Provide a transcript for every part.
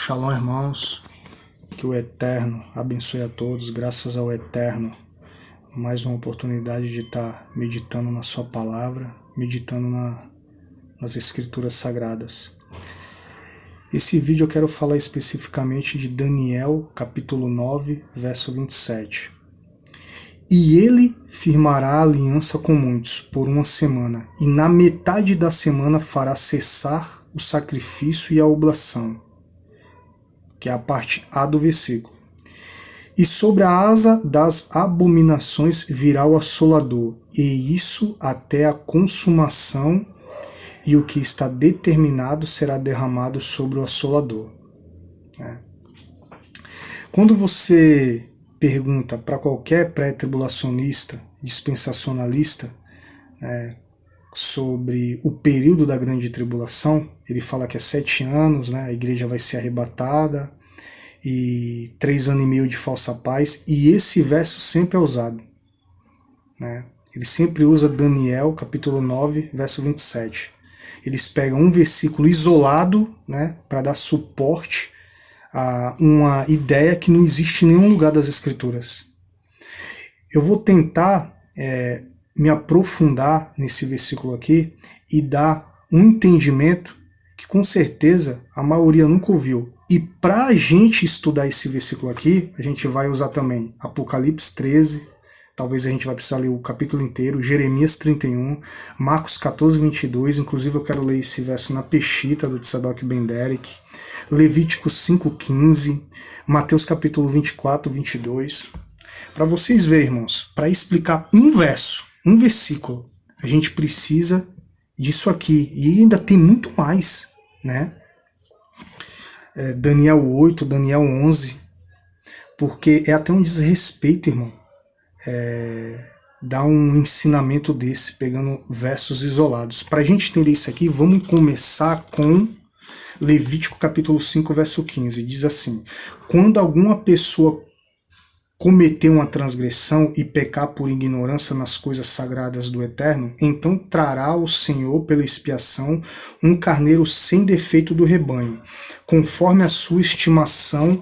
Shalom, irmãos, que o Eterno abençoe a todos, graças ao Eterno, mais uma oportunidade de estar meditando na sua palavra, meditando nas Escrituras Sagradas. Esse vídeo eu quero falar especificamente de Daniel, capítulo 9, verso 27. E ele firmará aliança com muitos por uma semana, e na metade da semana fará cessar o sacrifício e a oblação, que é a parte A do versículo. E sobre a asa das abominações virá o assolador, e isso até a consumação, e o que está determinado será derramado sobre o assolador. Quando você pergunta para qualquer pré-tribulacionista, dispensacionalista, sobre o período da grande tribulação, ele fala que é 7 anos, a igreja vai ser arrebatada, e 3 anos e meio de falsa paz, e esse verso sempre é usado. Ele sempre usa Daniel, capítulo 9, verso 27. Eles pegam um versículo isolado, para dar suporte a uma ideia que não existe em nenhum lugar das Escrituras. Eu vou tentar me aprofundar nesse versículo aqui e dar um entendimento que com certeza a maioria nunca ouviu. E para a gente estudar esse versículo aqui, a gente vai usar também Apocalipse 13, talvez a gente vai precisar ler o capítulo inteiro, Jeremias 31, Marcos 14, 22, inclusive eu quero ler esse verso na Peshita do Tzadok Ben Derek, Levítico 5, 15, Mateus capítulo 24, 22. Para vocês verem, irmãos, para explicar um verso, um versículo, a gente precisa disso aqui. E ainda tem muito mais, Daniel 8, Daniel 11, porque é até um desrespeito, irmão, dar um ensinamento desse, pegando versos isolados. Para a gente entender isso aqui, vamos começar com Levítico capítulo 5, verso 15. Diz assim: quando alguma pessoa cometer uma transgressão e pecar por ignorância nas coisas sagradas do Eterno, então trará o Senhor pela expiação um carneiro sem defeito do rebanho, conforme a sua estimação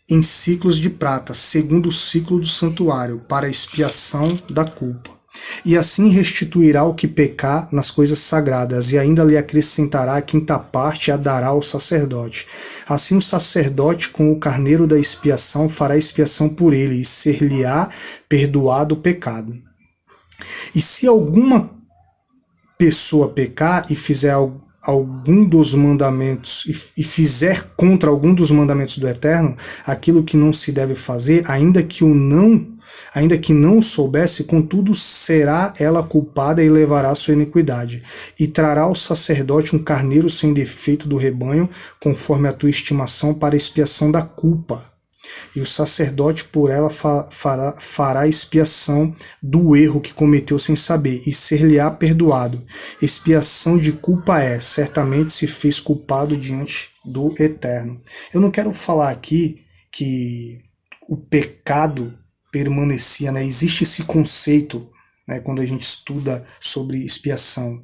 em ciclos de prata, segundo o ciclo do santuário, para a expiação da culpa. E assim restituirá o que pecar nas coisas sagradas, e ainda lhe acrescentará a 5ª parte e a dará ao sacerdote. Assim o sacerdote com o carneiro da expiação fará expiação por ele, e ser-lhe-á perdoado o pecado. E se alguma pessoa pecar e fizer algum dos mandamentos, e fizer contra algum dos mandamentos do Eterno, aquilo que não se deve fazer, ainda que não o soubesse, contudo será ela culpada e levará sua iniquidade. E trará ao sacerdote um carneiro sem defeito do rebanho, conforme a tua estimação, para a expiação da culpa. E o sacerdote por ela fará expiação do erro que cometeu sem saber, e ser-lhe-á perdoado. Expiação de culpa certamente se fez culpado diante do Eterno. Eu não quero falar aqui que o pecado permanecia, existe esse conceito, quando a gente estuda sobre expiação.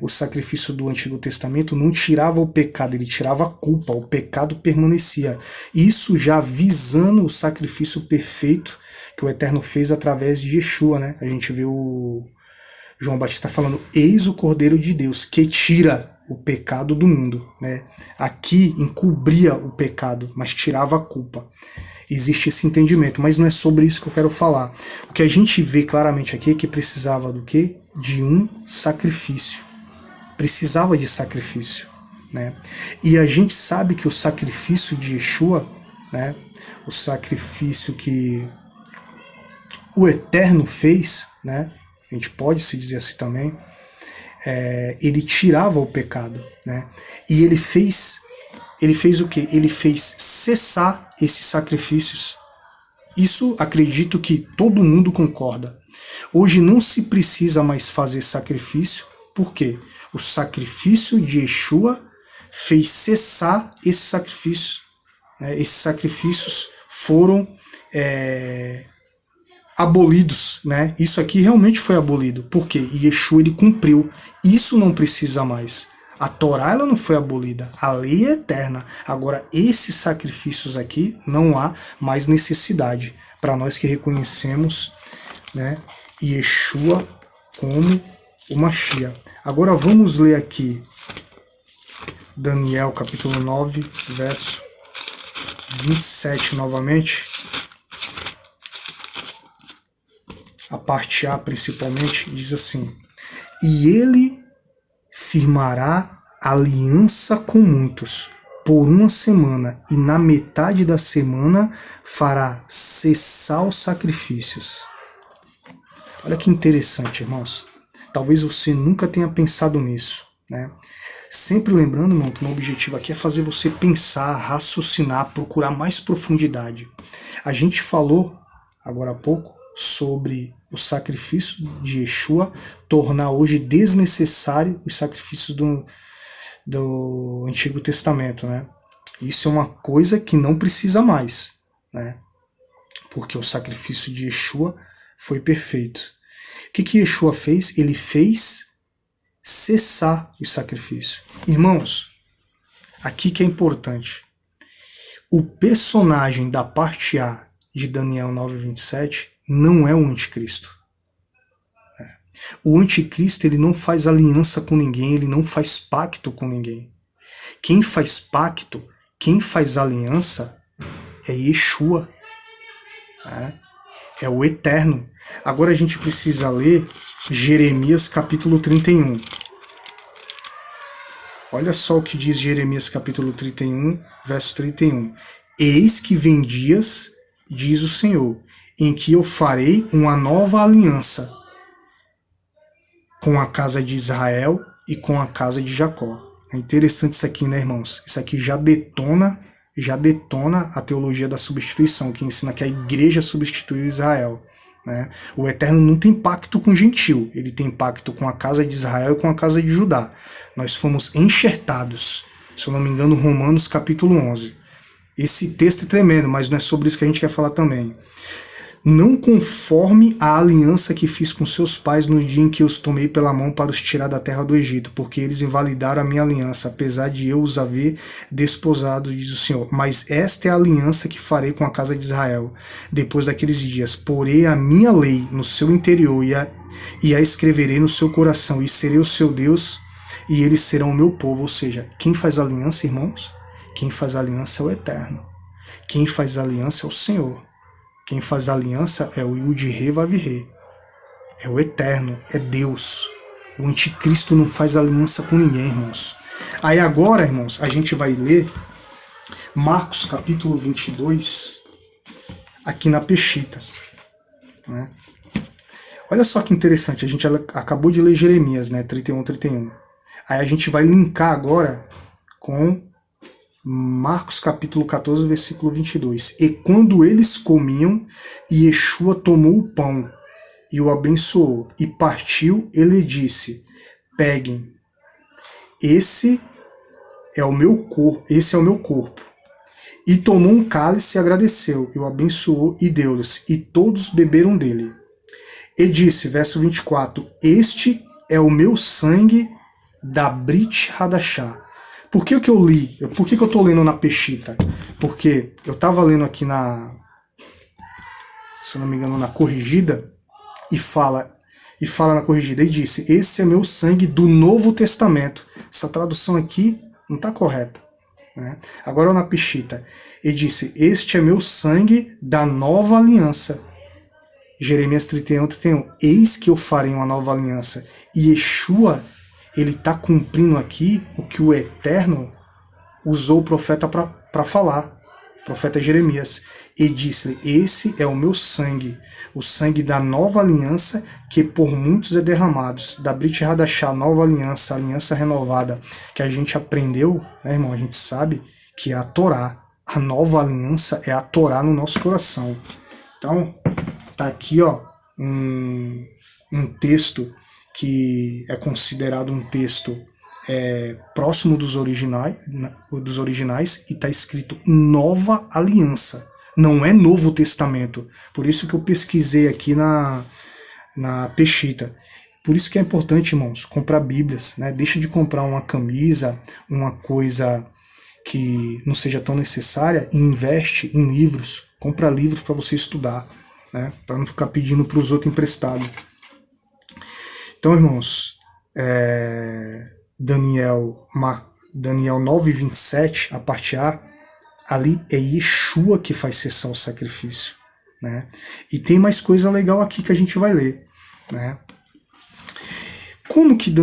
O sacrifício do Antigo Testamento não tirava o pecado, ele tirava a culpa, o pecado permanecia. Isso já visando o sacrifício perfeito que o Eterno fez através de Yeshua. A gente vê o João Batista falando: eis o Cordeiro de Deus, que tira o pecado do mundo. Aqui encobria o pecado, mas tirava a culpa. Existe esse entendimento, mas não é sobre isso que eu quero falar. O que a gente vê claramente aqui é que precisava do quê? De um sacrifício. Precisava de sacrifício. E a gente sabe que o sacrifício de Yeshua, o sacrifício que o Eterno fez, a gente pode se dizer assim também, ele tirava o pecado. E ele fez o quê? Ele fez cessar esses sacrifícios. Isso acredito que todo mundo concorda. Hoje não se precisa mais fazer sacrifício, por quê? O sacrifício de Yeshua fez cessar esse sacrifício. Esses sacrifícios foram abolidos. Isso aqui realmente foi abolido. Por quê? Yeshua ele cumpriu. Isso não precisa mais. A Torá ela não foi abolida, a lei é eterna. Agora, esses sacrifícios aqui não há mais necessidade para nós que reconhecemos, né, Yeshua como o Mashiach. Agora vamos ler aqui Daniel capítulo 9, verso 27 novamente. A parte A principalmente diz assim: e ele firmará aliança com muitos por uma semana, e na metade da semana fará cessar os sacrifícios. Olha que interessante, irmãos. Talvez você nunca tenha pensado nisso, né? Sempre lembrando, irmão, que o meu objetivo aqui é fazer você pensar, raciocinar, procurar mais profundidade. A gente falou, agora há pouco, sobre o sacrifício de Yeshua tornar hoje desnecessário os sacrifícios do Antigo Testamento, né? Isso é uma coisa que não precisa mais, né? Porque o sacrifício de Yeshua foi perfeito. O que Yeshua fez? Ele fez cessar o sacrifício. Irmãos, aqui que é importante. O personagem da parte A de Daniel 9:27 não é o anticristo. O anticristo ele não faz aliança com ninguém, ele não faz pacto com ninguém. Quem faz pacto, quem faz aliança é Yeshua. É o Eterno. Agora a gente precisa ler Jeremias capítulo 31. Olha só o que diz Jeremias capítulo 31, verso 31. Eis que vem dias, diz o Senhor, em que eu farei uma nova aliança com a casa de Israel e com a casa de Jacó. É interessante isso aqui, né, irmãos? Isso aqui já detona a teologia da substituição, que ensina que a igreja substituiu Israel, né? O Eterno não tem pacto com o gentil, ele tem pacto com a casa de Israel e com a casa de Judá. Nós fomos enxertados, se eu não me engano, Romanos capítulo 11. Esse texto é tremendo, mas não é sobre isso que a gente quer falar também. Não conforme a aliança que fiz com seus pais no dia em que os tomei pela mão para os tirar da terra do Egito, porque eles invalidaram a minha aliança, apesar de eu os haver desposado, diz o Senhor. Mas esta é a aliança que farei com a casa de Israel. Depois daqueles dias, porei a minha lei no seu interior e a escreverei no seu coração, e serei o seu Deus, e eles serão o meu povo. Ou seja, quem faz aliança, irmãos? Quem faz aliança é o Eterno. Quem faz aliança é o Senhor. Quem faz aliança é o Yud-Re Vav-Re. É o Eterno, é Deus. O anticristo não faz aliança com ninguém, irmãos. Aí agora, irmãos, a gente vai ler Marcos capítulo 22, aqui na Peshita, né? Olha só que interessante, a gente acabou de ler Jeremias, né, 31. Aí a gente vai linkar agora com Marcos capítulo 14, versículo 22. E quando eles comiam, Yeshua tomou o pão e o abençoou, e partiu, ele disse: peguem, esse é o meu corpo. E tomou um cálice e agradeceu, e o abençoou e deu-lhes, e todos beberam dele. E disse, verso 24, este é o meu sangue da Brit Hadashah. Por que eu li? Por que eu estou lendo na Peshita? Porque eu estava lendo aqui se não me engano, na corrigida, e fala na corrigida, e disse, esse é meu sangue do Novo Testamento. Essa tradução aqui não está correta, né? Agora na Peshita, e disse, este é meu sangue da nova aliança. Jeremias 31. Eis que eu farei uma nova aliança. E Yeshua, ele está cumprindo aqui o que o Eterno usou o profeta para falar, o profeta Jeremias. E disse-lhe, esse é o meu sangue, o sangue da nova aliança, que por muitos é derramado, da Brit Hadashah, nova aliança, aliança renovada, que a gente aprendeu, né, irmão? A gente sabe que é a Torá. A nova aliança é a Torá no nosso coração. Então, tá aqui, ó, um texto que é considerado um texto próximo dos originais, e está escrito Nova Aliança, não é Novo Testamento. Por isso que eu pesquisei aqui na Peshita. Por isso que é importante, irmãos, comprar Bíblias, né? Deixa de comprar uma camisa, uma coisa que não seja tão necessária e investe em livros. Compra livros para você estudar, né? Para não ficar pedindo para os outros emprestado. Então, irmãos, Daniel 9:27, a parte A, ali é Yeshua que faz cessar o sacrifício, né? E tem mais coisa legal aqui que a gente vai ler, né? Como que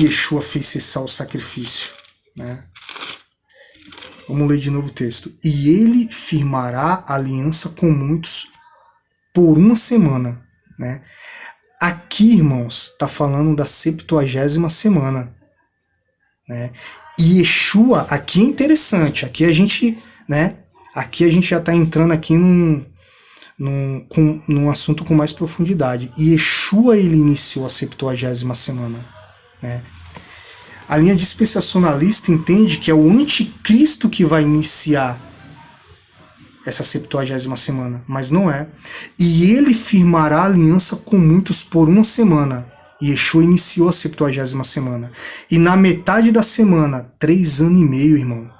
Yeshua fez cessar o sacrifício, né? Vamos ler de novo o texto. E ele firmará aliança com muitos por uma semana, né? Aqui, irmãos, está falando da 70ª semana, né? E Yeshua, aqui é interessante, aqui a gente, né? Aqui a gente já está entrando aqui num assunto com mais profundidade. E Yeshua, ele iniciou a 70ª semana, né? A linha dispensacionalista entende que é o anticristo que vai iniciar essa 70ª semana, mas não é. E ele firmará aliança com muitos por uma semana. E Yeshua iniciou a 70ª semana. E na metade da semana, 3 anos e meio, irmão,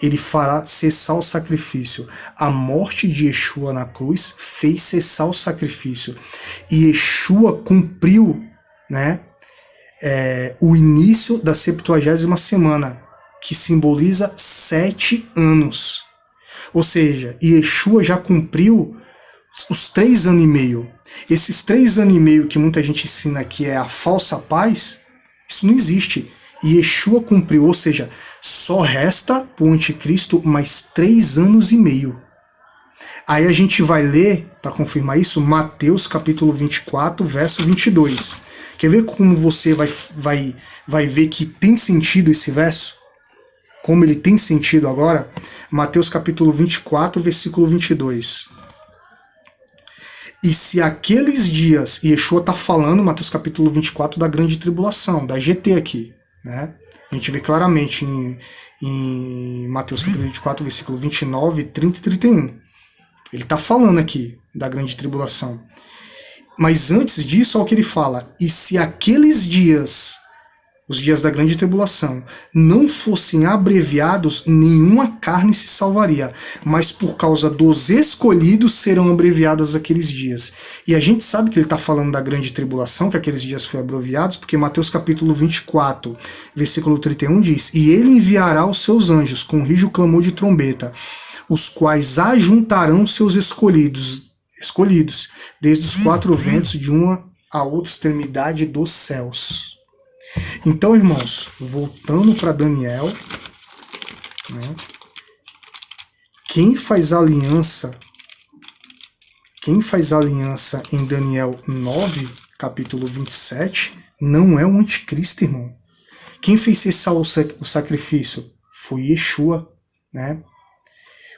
ele fará cessar o sacrifício. A morte de Yeshua na cruz fez cessar o sacrifício. E Yeshua cumpriu, né, o início da 70ª semana, que simboliza 7 anos. Ou seja, Yeshua já cumpriu os 3 anos e meio. Esses 3 anos e meio que muita gente ensina que é a falsa paz, isso não existe. Yeshua cumpriu, ou seja, só resta para o anticristo mais 3 anos e meio. Aí a gente vai ler, para confirmar isso, Mateus capítulo 24, verso 22. Quer ver como você vai ver que tem sentido esse verso? Como ele tem sentido agora? Mateus capítulo 24, versículo 22. E se aqueles dias, e Yeshua está falando, Mateus capítulo 24, da grande tribulação, da GT aqui, né? A gente vê claramente em Mateus capítulo 24, versículo 29, 30 e 31. Ele está falando aqui da grande tribulação. Mas antes disso, olha o que ele fala. E se aqueles dias, os dias da grande tribulação, não fossem abreviados, nenhuma carne se salvaria. Mas por causa dos escolhidos serão abreviados aqueles dias. E a gente sabe que ele está falando da grande tribulação, que aqueles dias foram abreviados, porque Mateus capítulo 24, versículo 31 diz: E ele enviará os seus anjos com rijo clamor de trombeta, os quais ajuntarão seus escolhidos, desde os 4 ventos de uma a outra extremidade dos céus. Então, irmãos, voltando para Daniel, né, quem faz aliança em Daniel 9, capítulo 27, não é o anticristo, irmão. Quem fez cessar o sacrifício foi Yeshua, né?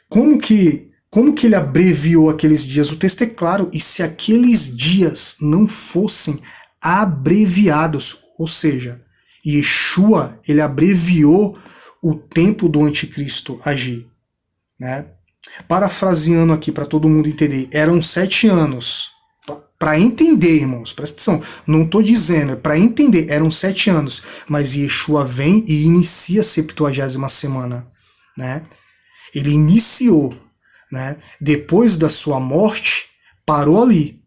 Como que ele abreviou aqueles dias? O texto é claro. E se aqueles dias não fossem abreviados, ou seja, Yeshua, ele abreviou o tempo do anticristo agir, né? Parafraseando aqui para todo mundo entender, eram 7 anos. Para entender, irmãos, presta atenção, não estou dizendo, é para entender, eram 7 anos, mas Yeshua vem e inicia a 70ª semana, né? Ele iniciou, né? Depois da sua morte, parou ali,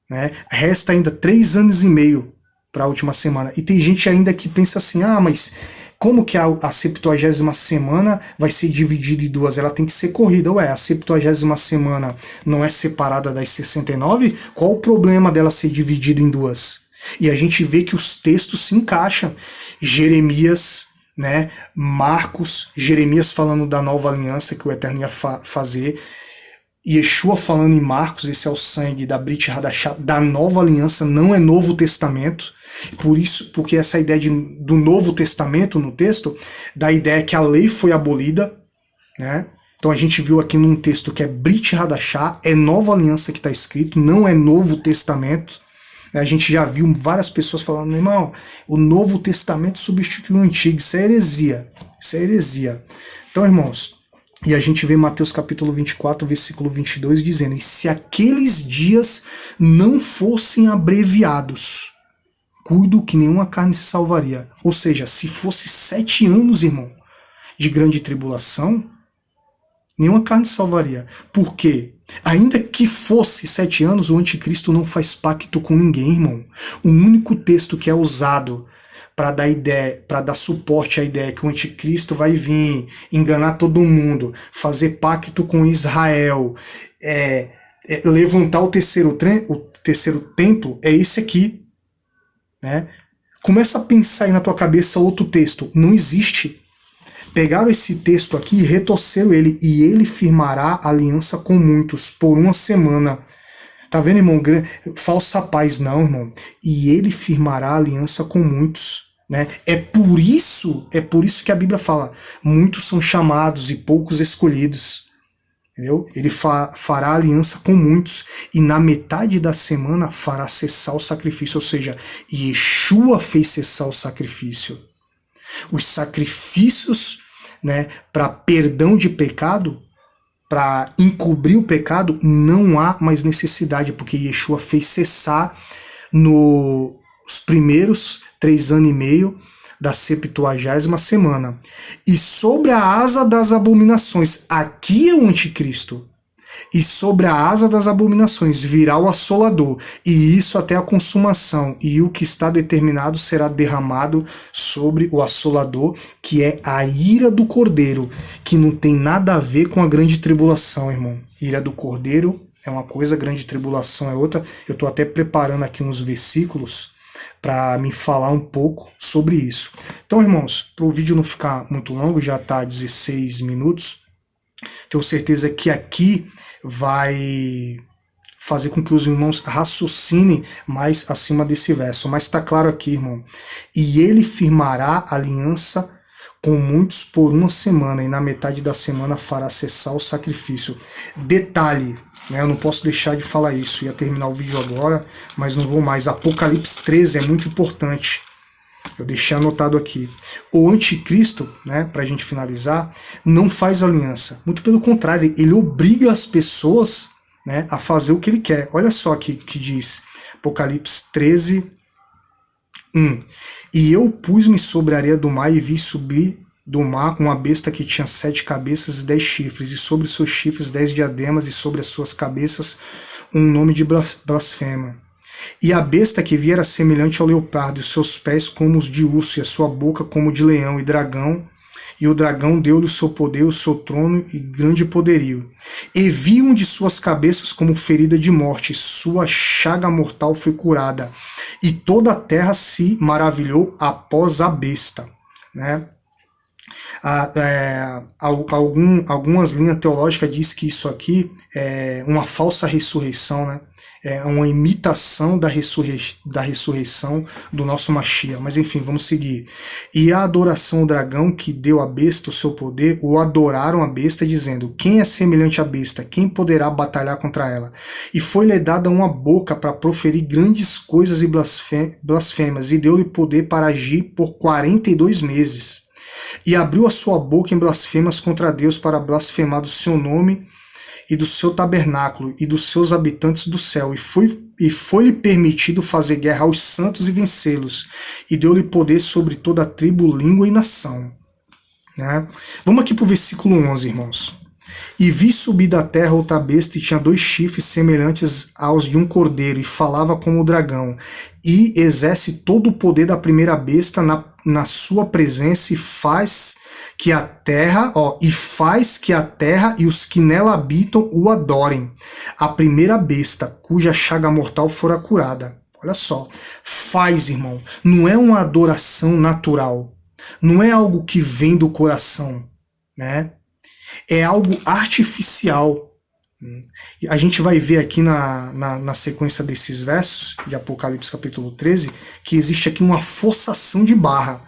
né? Resta ainda 3 anos e meio para a última semana. E tem gente ainda que pensa assim, mas como que a 70ª semana vai ser dividida em 2? Ela tem que ser corrida. Ué, a 70ª semana não é separada das 69? Qual o problema dela ser dividida em 2? E a gente vê que os textos se encaixam. Jeremias, né? Marcos, Jeremias falando da nova aliança que o Eterno ia fazer. Yeshua falando em Marcos, esse é o sangue da Brit Hadashah, da nova aliança, não é Novo Testamento. Por isso, porque essa ideia do Novo Testamento no texto, dá a ideia que a lei foi abolida, né? Então a gente viu aqui num texto que é Brit Hadashah, é nova aliança que está escrito, não é Novo Testamento. A gente já viu várias pessoas falando, irmão, o Novo Testamento substitui o Antigo, isso é heresia. Isso é heresia. Então, irmãos, E a gente vê Mateus capítulo 24, versículo 22, dizendo: e se aqueles dias não fossem abreviados, cuido que nenhuma carne se salvaria. Ou seja, se fosse 7 anos, irmão, de grande tribulação, nenhuma carne se salvaria. Por quê? Ainda que fosse 7 anos, o anticristo não faz pacto com ninguém, irmão. O único texto que é usado para dar ideia, para dar suporte à ideia que o anticristo vai vir, enganar todo mundo, fazer pacto com Israel, levantar o terceiro templo, é esse aqui, né? Começa a pensar aí na tua cabeça outro texto. Não existe. Pegaram esse texto aqui e retorceram ele. E ele firmará aliança com muitos por 1 semana. Tá vendo, irmão? Falsa paz, não, irmão. E ele firmará aliança com muitos. Né? É por isso que a Bíblia fala: muitos são chamados e poucos escolhidos. Entendeu? Ele fará aliança com muitos, e na metade da semana fará cessar o sacrifício, ou seja, Yeshua fez cessar o sacrifício. Os sacrifícios, né, para perdão de pecado, para encobrir o pecado, não há mais necessidade, porque Yeshua fez cessar nos primeiros 3 anos e meio da 70ª semana. E sobre a asa das abominações, aqui é o anticristo, e sobre a asa das abominações virá o assolador, e isso até a consumação, e o que está determinado será derramado sobre o assolador, que é a ira do Cordeiro, que não tem nada a ver com a grande tribulação, irmão. Ira do Cordeiro é uma coisa, grande tribulação é outra. Eu estou até preparando aqui uns versículos para me falar um pouco sobre isso. Então, irmãos, para o vídeo não ficar muito longo, já está 16 minutos, tenho certeza que aqui vai fazer com que os irmãos raciocinem mais acima desse verso. Mas está claro aqui, irmão: e ele firmará aliança com muitos por 1 semana, e na metade da semana fará cessar o sacrifício. Detalhe, né, eu não posso deixar de falar isso, ia terminar o vídeo agora, mas não vou mais. Apocalipse 13 é muito importante, eu deixei anotado aqui. O anticristo, né, para a gente finalizar, não faz aliança, muito pelo contrário, ele obriga as pessoas, né, a fazer o que ele quer. Olha só aqui que diz Apocalipse 13, 1. E eu pus-me sobre a areia do mar e vi subir do mar uma besta que tinha 7 cabeças e 10 chifres, e sobre os seus chifres 10 diademas, e sobre as suas cabeças um nome de blasfema. E a besta que vi era semelhante ao leopardo, e os seus pés como os de urso, e a sua boca como de leão e dragão. E o dragão deu-lhe o seu poder, o seu trono e grande poderio. E vi um de suas cabeças como ferida de morte, e sua chaga mortal foi curada. E toda a terra se maravilhou após a besta. Né? Algumas linhas teológicas dizem que isso aqui é uma falsa ressurreição, né? É uma imitação da ressurreição do nosso Mashiach. Mas enfim, vamos seguir. E a adoração ao dragão que deu à besta o seu poder, o adoraram a besta, dizendo: quem é semelhante à besta? Quem poderá batalhar contra ela? E foi-lhe dada uma boca para proferir grandes coisas e blasfêmias, e deu-lhe poder para agir por 42 meses. E abriu a sua boca em blasfemas contra Deus, para blasfemar do seu nome e do seu tabernáculo e dos seus habitantes do céu, e foi-lhe permitido fazer guerra aos santos e vencê-los, e deu-lhe poder sobre toda a tribo, língua e nação. Né? Vamos aqui para o versículo 11, irmãos. E vi subir da terra outra besta, e tinha 2 chifres semelhantes aos de um cordeiro, e falava como o dragão, e exerce todo o poder da primeira besta na sua presença, e faz que a terra e os que nela habitam o adorem. A primeira besta, cuja chaga mortal fora curada. Olha só, faz, irmão, não é uma adoração natural, não é algo que vem do coração, né? É algo artificial. A gente vai ver aqui na sequência desses versos de Apocalipse capítulo 13 que existe aqui uma forçação de barra.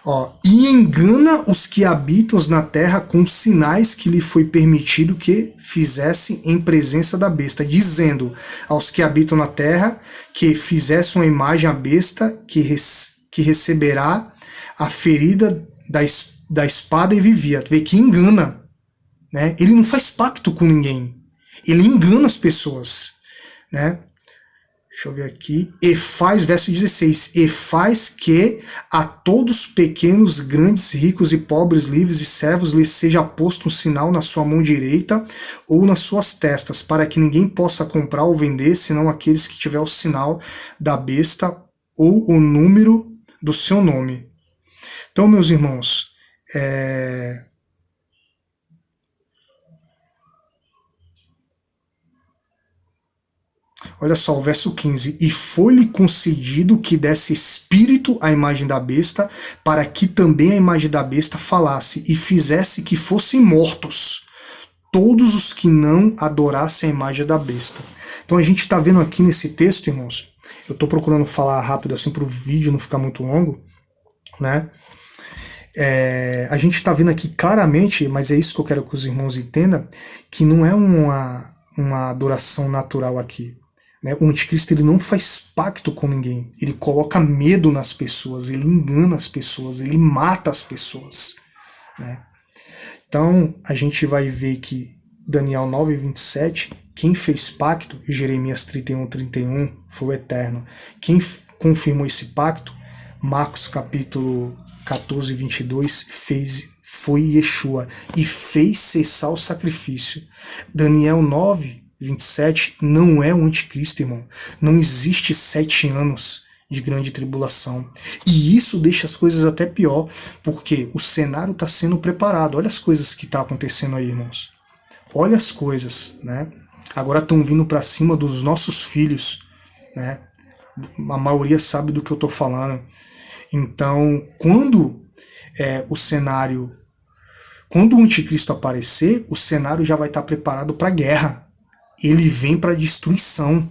Ó, e engana os que habitam na terra com sinais que lhe foi permitido que fizessem em presença da besta, dizendo aos que habitam na terra que fizessem uma imagem à besta que receberá a ferida da espada e vivia. Tu vê que engana. né? Ele não faz pacto com ninguém. Ele engana as pessoas, né? Deixa eu ver aqui. E faz, verso 16, e faz que a todos pequenos, grandes, ricos e pobres, livres e servos, lhes seja posto um sinal na sua mão direita ou nas suas testas, para que ninguém possa comprar ou vender, senão aqueles que tiver o sinal da besta ou o número do seu nome. Então, meus irmãos, olha só, o verso 15. E foi-lhe concedido que desse espírito à imagem da besta, para que também a imagem da besta falasse e fizesse que fossem mortos todos os que não adorassem a imagem da besta. Então a gente está vendo aqui nesse texto, irmãos, eu estou procurando falar rápido assim para o vídeo não ficar muito longo, né? A gente está vendo aqui claramente, mas é isso que eu quero que os irmãos entendam, que não é uma adoração natural aqui. Né? O anticristo ele não faz pacto com ninguém, ele coloca medo nas pessoas, ele engana as pessoas, ele mata as pessoas. Né? Então a gente vai ver que Daniel 9:27, quem fez pacto, e Jeremias 31:31 foi o Eterno. Quem confirmou esse pacto, Marcos capítulo 14:22, foi Yeshua e fez cessar o sacrifício. Daniel 9:27 não é o anticristo, irmão. Não existe 7 anos de grande tribulação. E isso deixa as coisas até pior, porque o cenário está sendo preparado. Olha as coisas que estão acontecendo aí, irmãos. Olha as coisas, né? Agora estão vindo para cima dos nossos filhos, né? A maioria sabe do que eu estou falando. Então, quando quando o anticristo aparecer, o cenário já vai estar preparado para guerra. Ele vem para destruição,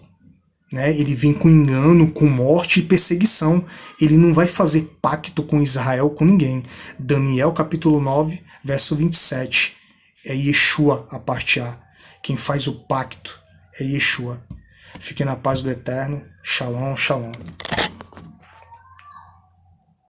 né? Ele vem com engano, com morte e perseguição. Ele não vai fazer pacto com Israel, com ninguém. Daniel capítulo 9, verso 27. É Yeshua a parte A. Quem faz o pacto é Yeshua. Fiquem na paz do Eterno. Shalom, shalom.